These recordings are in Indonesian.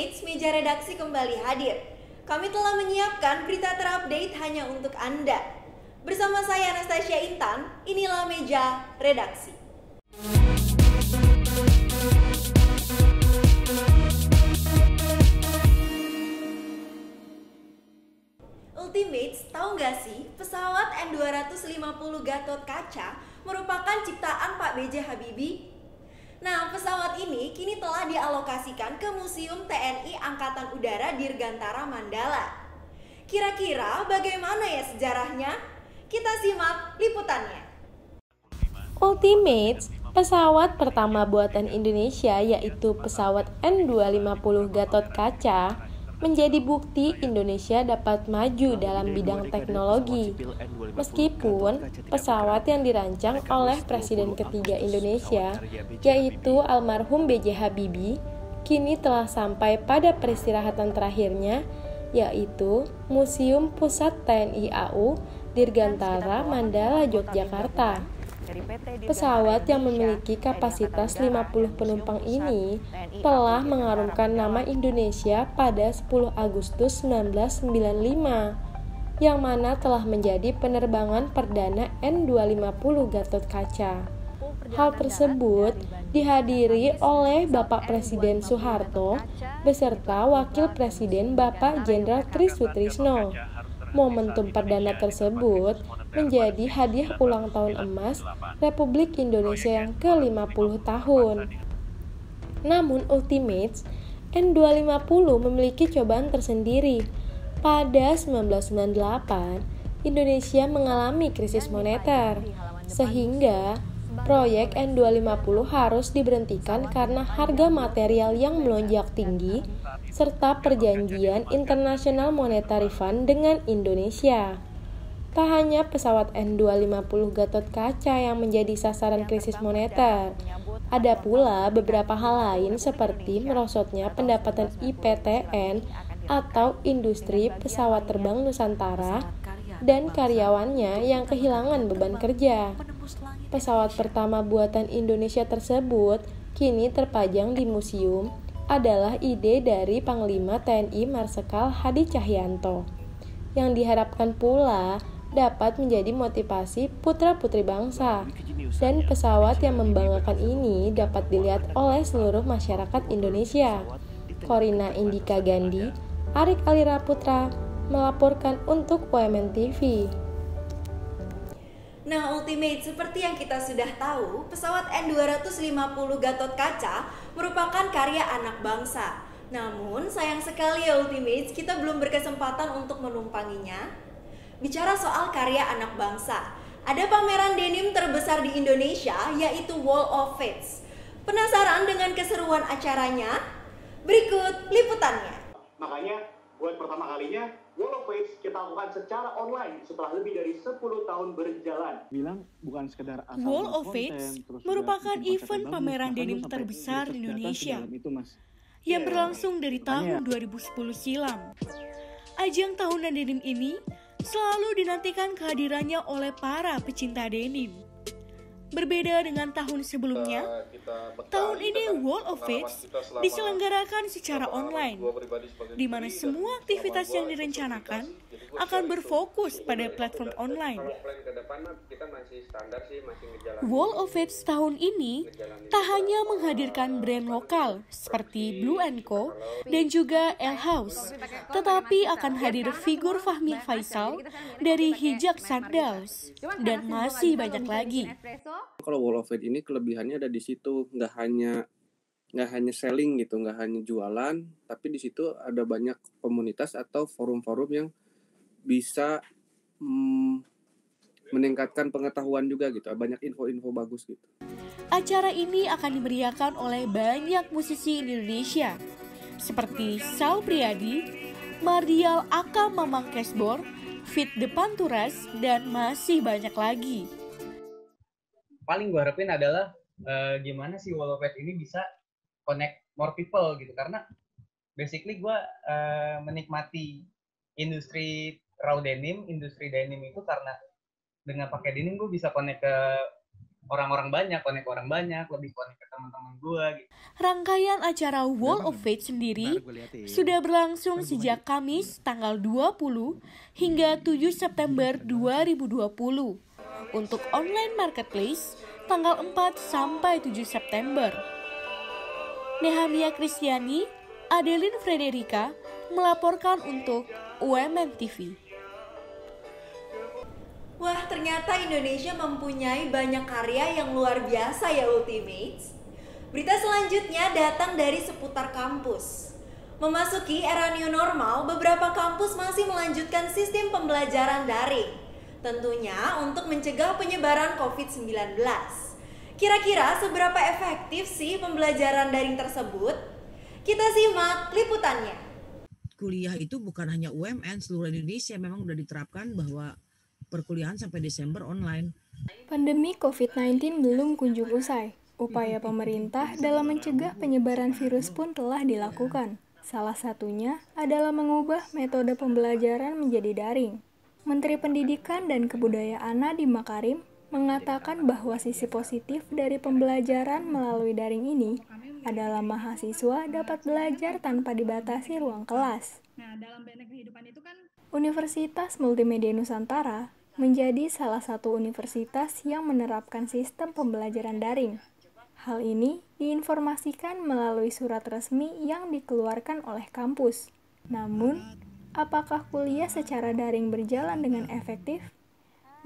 Ultimates, meja redaksi kembali hadir. Kami telah menyiapkan berita terupdate hanya untuk Anda. Bersama saya Anastasia Intan, inilah meja redaksi. Ultimates, tahu nggak sih, pesawat N250 Gatot Kaca merupakan ciptaan Pak B.J. Habibie? Nah, pesawat ini kini telah dialokasikan ke Museum TNI Angkatan Udara Dirgantara Mandala. Kira-kira bagaimana ya sejarahnya? Kita simak liputannya. Ultimates, pesawat pertama buatan Indonesia yaitu pesawat N250 Gatot Kaca, menjadi bukti Indonesia dapat maju dalam bidang teknologi. Meskipun pesawat yang dirancang oleh Presiden ketiga Indonesia, yaitu almarhum B.J. Habibie, kini telah sampai pada peristirahatan terakhirnya, yaitu Museum Pusat TNI AU Dirgantara Mandala, Yogyakarta. Pesawat yang memiliki kapasitas 50 penumpang ini telah mengharumkan nama Indonesia pada 10 Agustus 1995, yang mana telah menjadi penerbangan perdana N250 Gatot Kaca. Hal tersebut dihadiri oleh Bapak Presiden Soeharto beserta Wakil Presiden Bapak Jenderal Tri Sutrisno. Momentum perdana tersebut menjadi hadiah ulang tahun emas Republik Indonesia yang ke-50 tahun. Namun Ultimates N250 memiliki cobaan tersendiri. Pada 1998, Indonesia mengalami krisis moneter, sehingga proyek N250 harus diberhentikan karena harga material yang melonjak tinggi serta perjanjian International Monetary Fund dengan Indonesia. Tak hanya pesawat N250 Gatot Kaca yang menjadi sasaran krisis moneter, ada pula beberapa hal lain seperti merosotnya pendapatan IPTN atau Industri Pesawat Terbang Nusantara dan karyawannya yang kehilangan beban kerja. Pesawat pertama buatan Indonesia tersebut kini terpajang di museum adalah ide dari Panglima TNI Marsikal Hadi Cahyanto, yang diharapkan pula dapat menjadi motivasi putra-putri bangsa, dan pesawat yang membanggakan ini dapat dilihat oleh seluruh masyarakat Indonesia. Korina Indika Gandhi, Arik Alira Putra, melaporkan untuk UMN TV. Nah, Ultimate, seperti yang kita sudah tahu, pesawat N250 Gatot Kaca merupakan karya anak bangsa. Namun, sayang sekali ya Ultimate, kita belum berkesempatan untuk menumpanginya. Bicara soal karya anak bangsa, ada pameran denim terbesar di Indonesia, yaitu Wall of Fates. Penasaran dengan keseruan acaranya? Berikut liputannya. Makanya, buat pertama kalinya, Wall of Fates kita lakukan secara online setelah lebih dari 10 tahun berjalan. Bukan sekedar asal Wall of Fates merupakan event pameran denim terbesar di Indonesia yang berlangsung dari tahun 2010 silam. Ajang tahunan denim ini selalu dinantikan kehadirannya oleh para pecinta denim. Berbeda dengan tahun sebelumnya, tahun ini Wall of Fates diselenggarakan secara online, di mana semua aktivitas yang direncanakan akan berfokus pada platform online. Wall of Fates tahun ini tak hanya menghadirkan brand lokal seperti Blue & Co dan juga Elle House, tetapi akan hadir figur Fahmi Faisal dari Hijak Sandals, dan masih banyak lagi. Kalau Wall of Fates ini kelebihannya ada di situ, nggak hanya selling gitu, nggak hanya jualan, tapi di situ ada banyak komunitas atau forum-forum yang bisa meningkatkan pengetahuan juga gitu, banyak info-info bagus gitu. Acara ini akan dimeriahkan oleh banyak musisi Indonesia seperti Sal Priadi, Mardial Aka Mamang Kesbor, Fit The Panturas, dan masih banyak lagi. Paling gue harapin adalah gimana sih Wall of Fates ini bisa connect more people gitu, karena basically gue menikmati industri raw denim, industri denim itu karena dengan pakai denim gue bisa connect ke orang-orang banyak, lebih connect ke teman-teman gue gitu. Rangkaian acara Wall of Fate sendiri sudah berlangsung sejak Kamis tanggal 20 hingga 7 September 2020. Untuk online marketplace tanggal 4 sampai 7 September. Nehamia Kristiani, Adeline Frederica melaporkan untuk UMN TV. Wah, ternyata Indonesia mempunyai banyak karya yang luar biasa ya Ultimates. Berita selanjutnya datang dari seputar kampus. Memasuki era new normal, beberapa kampus masih melanjutkan sistem pembelajaran daring. Tentunya untuk mencegah penyebaran COVID-19. Kira-kira seberapa efektif sih pembelajaran daring tersebut? Kita simak liputannya. Kuliah itu bukan hanya UMN, seluruh Indonesia memang sudah diterapkan bahwa perkuliahan sampai Desember online. Pandemi COVID-19 belum kunjung usai. Upaya pemerintah dalam mencegah penyebaran virus pun telah dilakukan. Salah satunya adalah mengubah metode pembelajaran menjadi daring. Menteri Pendidikan dan Kebudayaan Nadiem Makarim mengatakan bahwa sisi positif dari pembelajaran melalui daring ini adalah mahasiswa dapat belajar tanpa dibatasi ruang kelas. Universitas Multimedia Nusantara menjadi salah satu universitas yang menerapkan sistem pembelajaran daring. Hal ini diinformasikan melalui surat resmi yang dikeluarkan oleh kampus. Namun, apakah kuliah secara daring berjalan dengan efektif?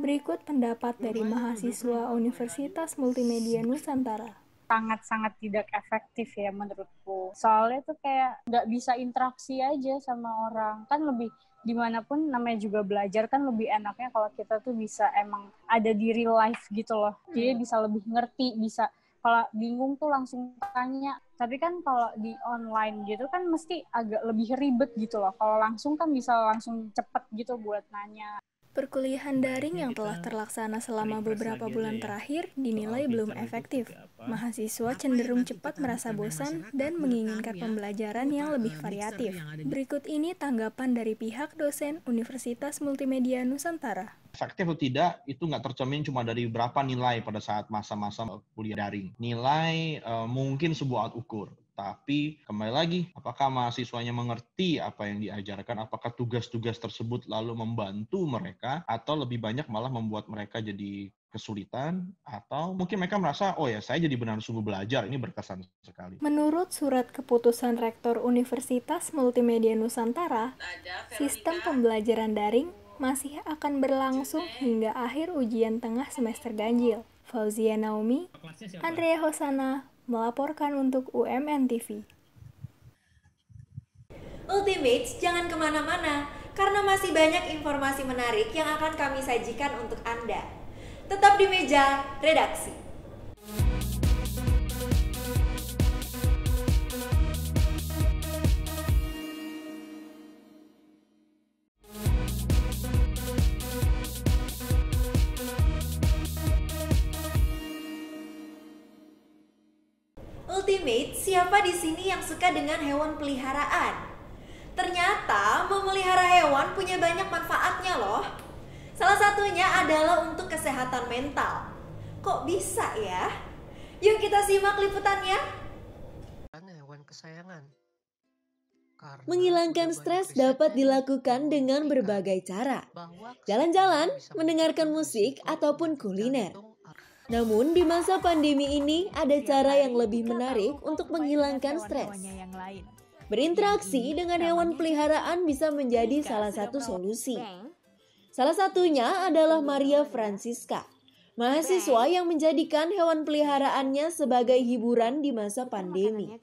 Berikut pendapat dari mahasiswa Universitas Multimedia Nusantara. Sangat-sangat tidak efektif ya menurutku. Soalnya tuh kayak nggak bisa interaksi aja sama orang. Kan lebih dimanapun namanya juga belajar kan lebih enaknya kalau kita tuh bisa emang ada di real life gitu loh. Jadi bisa lebih ngerti, bisa kalau bingung tuh langsung tanya. Tapi kan kalau di online gitu kan mesti agak lebih ribet gitu loh. Kalau langsung kan bisa langsung cepet gitu buat nanya. Perkuliahan daring yang telah terlaksana selama beberapa bulan terakhir dinilai belum efektif. Mahasiswa cenderung cepat merasa bosan dan menginginkan pembelajaran yang lebih variatif. Berikut ini tanggapan dari pihak dosen Universitas Multimedia Nusantara. Efektif atau tidak, itu nggak tercermin cuma dari berapa nilai pada saat masa-masa kuliah daring. Nilai mungkin sebuah alat ukur. Tapi kembali lagi, apakah mahasiswanya mengerti apa yang diajarkan? Apakah tugas-tugas tersebut lalu membantu mereka? Atau lebih banyak malah membuat mereka jadi kesulitan? Atau mungkin mereka merasa, oh ya saya jadi benar sungguh belajar, ini berkesan sekali. Menurut surat keputusan Rektor Universitas Multimedia Nusantara, sistem pembelajaran daring masih akan berlangsung hingga akhir ujian tengah semester ganjil. Fauzia Naomi, Andrea Hosana, melaporkan untuk UMN TV. Ultimates, jangan kemana-mana, karena masih banyak informasi menarik yang akan kami sajikan untuk Anda. Tetap di meja redaksi. Ultimate, siapa di sini yang suka dengan hewan peliharaan? Ternyata memelihara hewan punya banyak manfaatnya loh. Salah satunya adalah untuk kesehatan mental. Kok bisa ya? Yuk kita simak liputannya. Hewan kesayangan. Menghilangkan stres dapat dilakukan dengan berbagai cara. Jalan-jalan, mendengarkan musik, ataupun kuliner. Namun di masa pandemi ini ada cara yang lebih menarik untuk menghilangkan stres. Berinteraksi dengan hewan peliharaan bisa menjadi salah satu solusi. Salah satunya adalah Maria Francisca, mahasiswa yang menjadikan hewan peliharaannya sebagai hiburan di masa pandemi.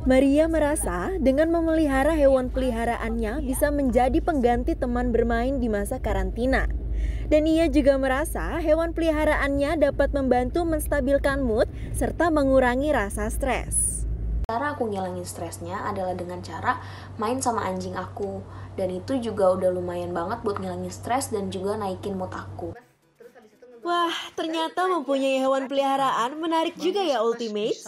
Maria merasa dengan memelihara hewan peliharaannya bisa menjadi pengganti teman bermain di masa karantina. Dan ia juga merasa hewan peliharaannya dapat membantu menstabilkan mood serta mengurangi rasa stres. Cara aku ngilangin stresnya adalah dengan cara main sama anjing aku. Dan itu juga udah lumayan banget buat ngilangin stres dan juga naikin mood aku. Wah, ternyata mempunyai hewan peliharaan menarik juga ya Ultimates.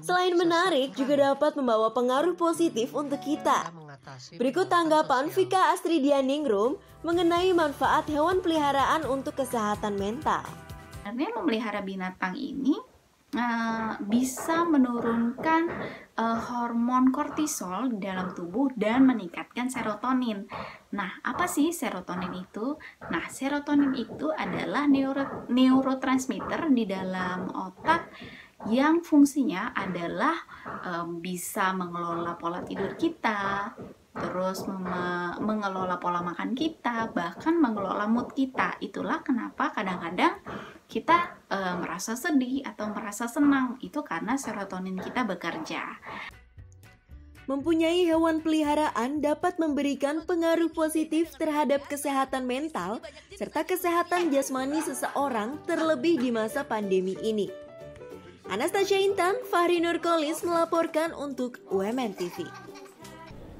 Selain menarik, juga dapat membawa pengaruh positif untuk kita. Berikut tanggapan Vika Astridianingrum mengenai manfaat hewan peliharaan untuk kesehatan mental. Sebenarnya memelihara binatang ini bisa menurunkan hormon kortisol di dalam tubuh dan meningkatkan serotonin. Nah, apa sih serotonin itu? Nah, serotonin itu adalah neurotransmitter di dalam otak yang fungsinya adalah bisa mengelola pola tidur kita, terus mengelola pola makan kita, bahkan mengelola mood kita. Itulah kenapa kadang-kadang kita merasa sedih atau merasa senang, itu karena serotonin kita bekerja. Mempunyai hewan peliharaan dapat memberikan pengaruh positif terhadap kesehatan mental serta kesehatan jasmani seseorang, terlebih di masa pandemi ini. Anastasia Intan, Fahri Nurkolis melaporkan untuk UMN TV.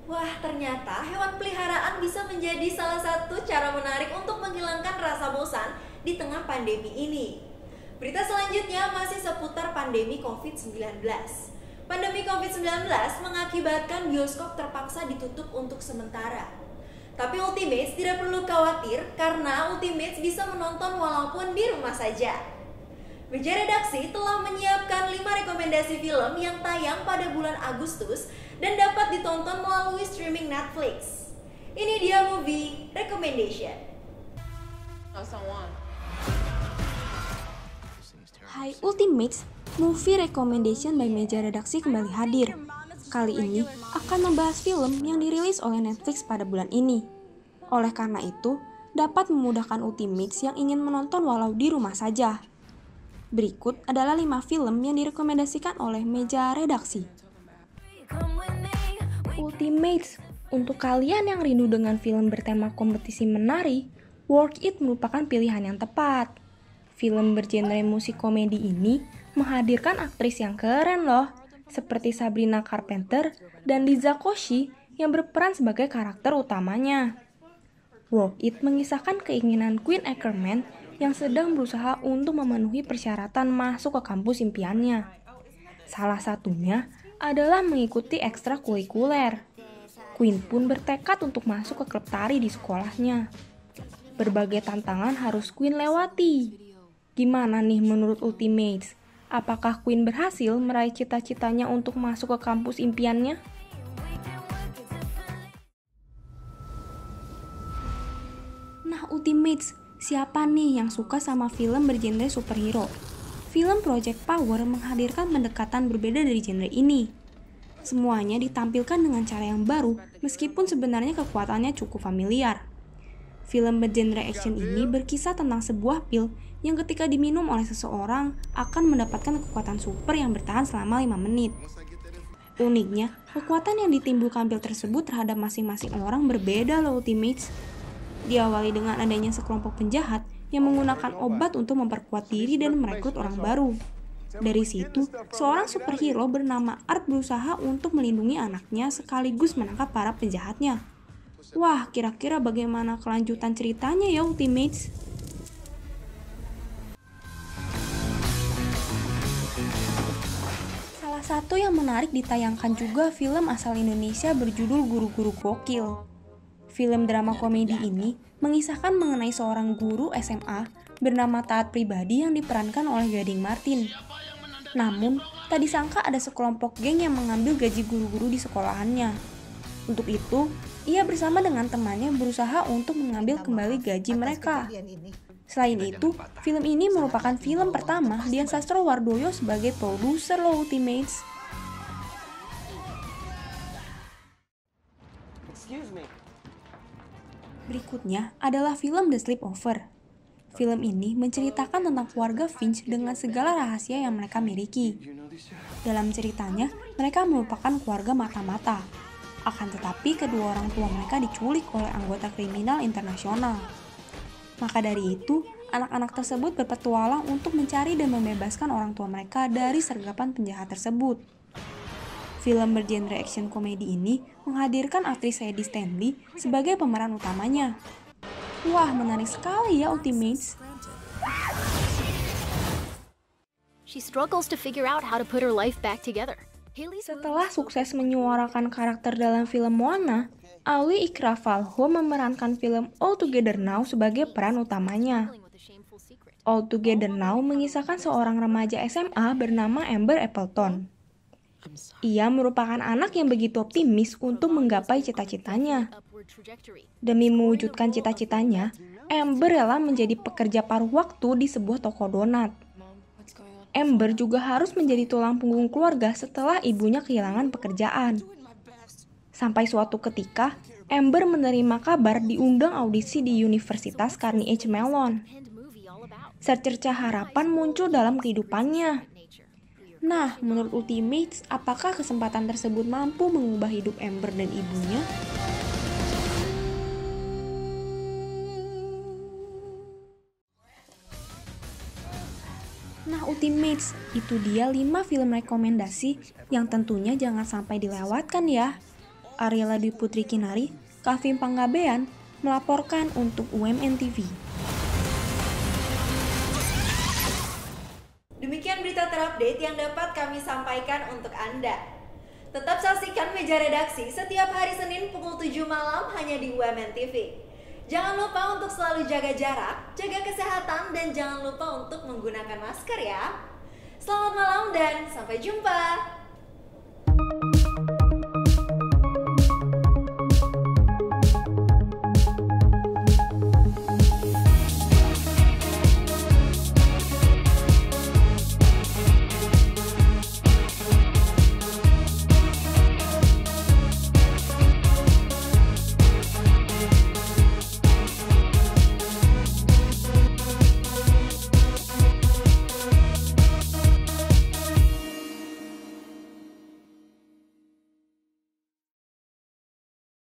Wah, ternyata hewan peliharaan bisa menjadi salah satu cara menarik untuk menghilangkan rasa bosan di tengah pandemi ini. Berita selanjutnya masih seputar pandemi COVID-19. Pandemi COVID-19 mengakibatkan bioskop terpaksa ditutup untuk sementara. Tapi Ultimates tidak perlu khawatir karena Ultimates bisa menonton walaupun di rumah saja. Meja Redaksi telah menyiapkan 5 rekomendasi film yang tayang pada bulan Agustus dan dapat ditonton melalui streaming Netflix. Ini dia movie recommendation. Hai Ultimates, movie recommendation by Meja Redaksi kembali hadir. Kali ini akan membahas film yang dirilis oleh Netflix pada bulan ini. Oleh karena itu, dapat memudahkan Ultimates yang ingin menonton walau di rumah saja. Berikut adalah 5 film yang direkomendasikan oleh Meja Redaksi. Ultimates, untuk kalian yang rindu dengan film bertema kompetisi menari, Work It merupakan pilihan yang tepat. Film bergenre musik komedi ini menghadirkan aktris yang keren loh, seperti Sabrina Carpenter dan Liza Koshy yang berperan sebagai karakter utamanya. Work It mengisahkan keinginan Queen Ackerman yang sedang berusaha untuk memenuhi persyaratan masuk ke kampus impiannya. Salah satunya adalah mengikuti ekstrakurikuler. Queen pun bertekad untuk masuk ke klub tari di sekolahnya. Berbagai tantangan harus Queen lewati. Gimana nih menurut Ultimates? Apakah Queen berhasil meraih cita-citanya untuk masuk ke kampus impiannya? Nah, Ultimates, siapa nih yang suka sama film bergenre superhero? Film Project Power menghadirkan pendekatan berbeda dari genre ini. Semuanya ditampilkan dengan cara yang baru, meskipun sebenarnya kekuatannya cukup familiar. Film bergenre action ini berkisah tentang sebuah pil yang ketika diminum oleh seseorang akan mendapatkan kekuatan super yang bertahan selama 5 menit. Uniknya, kekuatan yang ditimbulkan pil tersebut terhadap masing-masing orang berbeda loh Ultimates. Diawali dengan adanya sekelompok penjahat yang menggunakan obat untuk memperkuat diri dan merekrut orang baru. Dari situ, seorang superhero bernama Art berusaha untuk melindungi anaknya sekaligus menangkap para penjahatnya. Wah, kira-kira bagaimana kelanjutan ceritanya ya Ultimates? Salah satu yang menarik ditayangkan juga film asal Indonesia berjudul Guru-Guru Gokil. Film drama komedi ini mengisahkan mengenai seorang guru SMA bernama Taat Pribadi yang diperankan oleh Gading Martin. Namun, tak disangka ada sekelompok geng yang mengambil gaji guru-guru di sekolahannya. Untuk itu, ia bersama dengan temannya berusaha untuk mengambil kembali gaji mereka. Selain itu, film ini merupakan film pertama Dian Sastrowardoyo sebagai produser loh Ultimates. Berikutnya adalah film The Sleepover. Film ini menceritakan tentang keluarga Finch dengan segala rahasia yang mereka miliki. Dalam ceritanya, mereka merupakan keluarga mata-mata. Akan tetapi, kedua orang tua mereka diculik oleh anggota kriminal internasional. Maka dari itu, anak-anak tersebut berpetualang untuk mencari dan membebaskan orang tua mereka dari sergapan penjahat tersebut. Film bergenre action komedi ini menghadirkan aktris Sadie Stanley sebagai pemeran utamanya. Wah, menarik sekali ya Ultimates. She struggles to figure out how to put her life back together. Setelah sukses menyuarakan karakter dalam film Moana, Auli Ikravalho memerankan film All Together Now sebagai peran utamanya. All Together Now mengisahkan seorang remaja SMA bernama Amber Appleton. Ia merupakan anak yang begitu optimis untuk menggapai cita-citanya. Demi mewujudkan cita-citanya, Amber rela menjadi pekerja paruh waktu di sebuah toko donat. Amber juga harus menjadi tulang punggung keluarga setelah ibunya kehilangan pekerjaan. Sampai suatu ketika, Amber menerima kabar diundang audisi di Universitas Carnegie Mellon. Secercah harapan muncul dalam kehidupannya. Nah, menurut Ultimates, apakah kesempatan tersebut mampu mengubah hidup Amber dan ibunya? Nah, Ultimates, itu dia 5 film rekomendasi yang tentunya jangan sampai dilewatkan ya. Ariela Dwi Putri Kinari, Kavim Panggabean, melaporkan untuk UMN TV. Demikian berita terupdate yang dapat kami sampaikan untuk Anda. Tetap saksikan Meja Redaksi setiap hari Senin pukul 7 malam hanya di UMN TV. Jangan lupa untuk selalu jaga jarak, jaga kesehatan, dan jangan lupa untuk menggunakan masker ya. Selamat malam dan sampai jumpa.